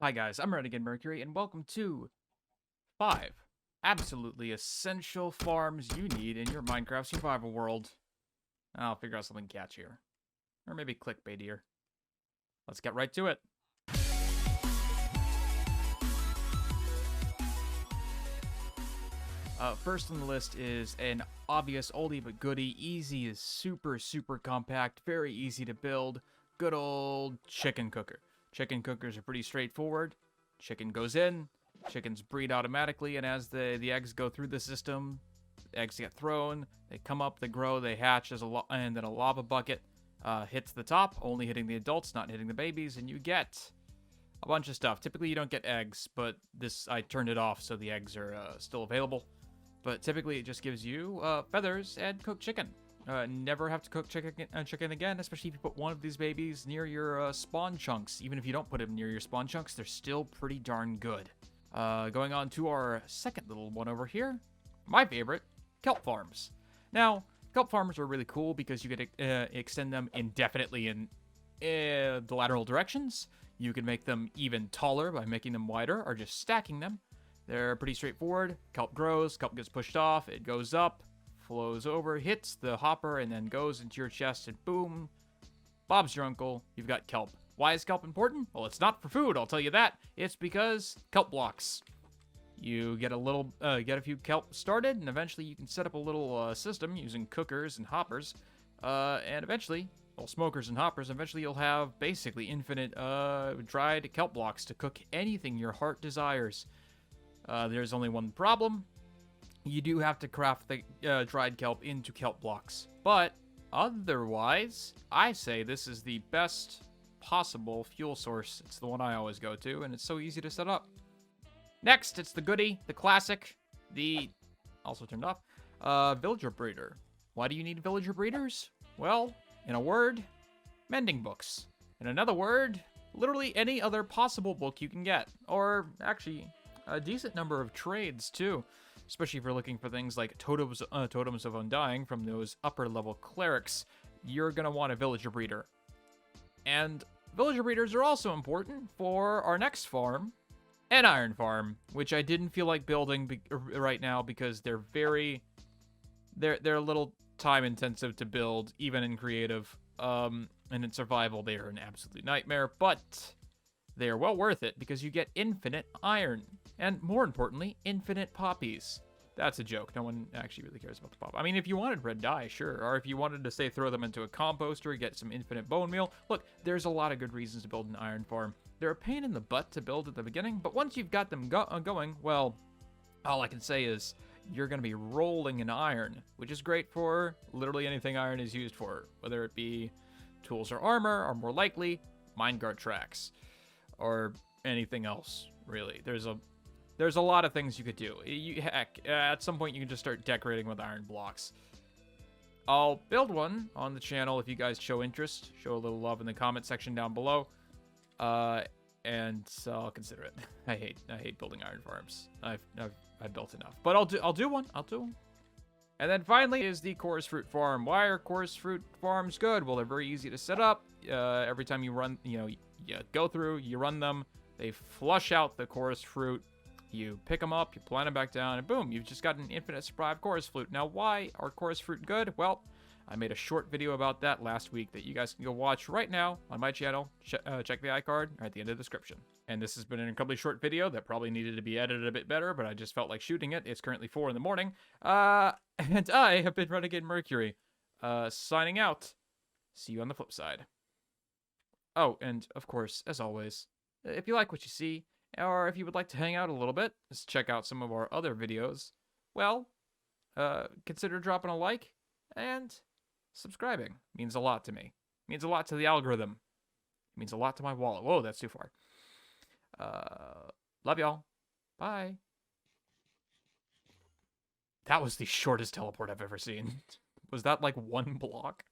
Hi guys, I'm Renegade Mercury, and welcome to 5 absolutely essential farms you need in your Minecraft survival world. I'll figure out something catchier. Or maybe clickbaitier. Let's get right to it. First on the list is an obvious oldie but goodie. Easy is super compact, very easy to build. Good old chicken cooker. Chicken cookers are pretty straightforward. Chicken goes in, chickens breed automatically, and as the eggs go through the system, eggs get thrown, they come up, they grow, they hatch, and then a lava bucket hits the top, only hitting the adults, not hitting the babies, and you get a bunch of stuff. Typically you don't get eggs, but I turned it off so the eggs are still available. But typically it just gives you feathers and cooked chicken. Never have to cook chicken again, especially if you put one of these babies near your spawn chunks. Even if you don't put them near your spawn chunks, they're still pretty darn good. Going on to our second little one over here. My favorite, Kelp Farms. Now, Kelp Farms are really cool because you get to extend them indefinitely in the lateral directions. You can make them even taller by making them wider or just stacking them. They're pretty straightforward. Kelp grows, kelp gets pushed off, it goes up, flows over, hits the hopper, and then goes into your chest, and boom, Bob's your uncle, you've got kelp. Why is kelp important? Well, it's not for food, I'll tell you that. It's because kelp blocks. You get a few kelp started, and eventually you can set up a little system using cookers and hoppers, and eventually, well, smokers and hoppers, eventually you'll have basically infinite dried kelp blocks to cook anything your heart desires. There's only one problem. You do have to craft the dried kelp into kelp blocks. But otherwise, I say this is the best possible fuel source. It's the one I always go to, and it's so easy to set up. Next, it's the goodie, the classic, the also turned off, villager breeder. Why do you need villager breeders? Well, in a word, mending books. In another word, literally any other possible book you can get. Or actually, a decent number of trades too. Especially if you're looking for things like totems of undying from those upper level clerics, you're gonna want a villager breeder. And villager breeders are also important for our next farm, an iron farm, which I didn't feel like building right now because they're a little time intensive to build, even in creative, and in survival they are an absolute nightmare, but they are well worth it because you get infinite iron. And more importantly, infinite poppies. That's a joke. No one actually really cares about the pop. I mean, if you wanted red dye, sure. Or if you wanted to, say, throw them into a composter, get some infinite bone meal. Look, there's a lot of good reasons to build an iron farm. They're a pain in the butt to build at the beginning, but once you've got them going, well, all I can say is you're going to be rolling in iron, which is great for literally anything iron is used for. Whether it be tools or armor, or more likely, minecart tracks, or anything else, really. There's a lot of things you could do. Heck, at some point you can just start decorating with iron blocks. I'll build one on the channel if you guys show interest. Show a little love in the comment section down below. And so I'll consider it. I hate building iron farms. I've built enough. But I'll do one. And then finally is the Coarse Fruit Farm. Why are Coarse Fruit Farms good? Well, they're very easy to set up. Every time you run, you go through, you run them, they flush out the coarse fruit. You pick them up, you plant them back down, and boom, you've just got an infinite supply of coarse fruit. Now, why are coarse fruit good? Well, I made a short video about that last week that you guys can go watch right now on my channel. Check the iCard at the end of the description. And this has been an incredibly short video that probably needed to be edited a bit better, but I just felt like shooting it. It's currently 4 in the morning. And I have been Renegade Mercury, signing out. See you on the flip side. Oh, and of course, as always, if you like what you see, or if you would like to hang out a little bit, just check out some of our other videos, well, consider dropping a like and subscribing. It means a lot to me. It means a lot to the algorithm. It means a lot to my wallet. Whoa, that's too far. Love y'all. Bye. That was the shortest teleport I've ever seen. Was that like 1 block?